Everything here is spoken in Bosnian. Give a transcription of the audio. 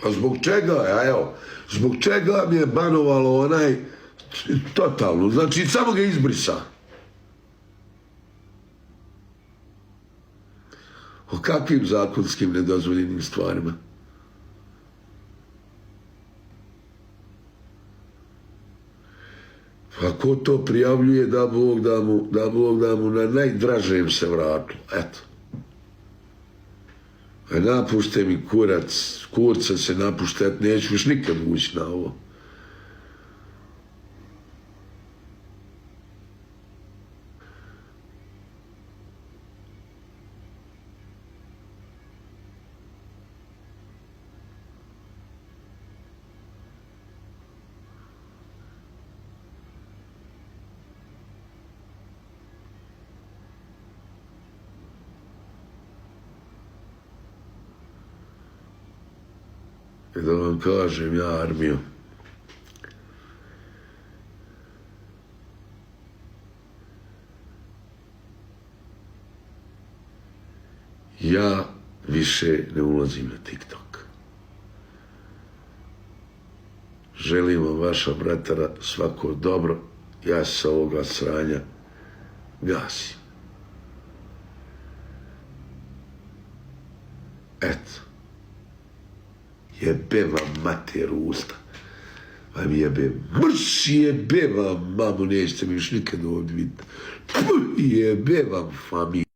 A zbog čega, evo, zbog čega mi je banovalo onaj totalno, znači samo ga izbrisa. O kakvim zakonskim nedozvoljenim stvarima? Pa ko to prijavljuje, da Bog da mu na najdražem se vratu, eto. A napušte mi kurac, kurca se napuštat, neću još nikad ući na ovo. I da vam kažem ja, armijo, ja više ne ulazim na TikTok. Želim vam, vaša bratara, svako dobro. Ja se sa ovoga sranja gasim. Eto. Jebe vam mater usta. Vam jebe, mrš jebe vam, mamo, nećete mi još nikad ovdje vidjeti. Jebe vam familiju.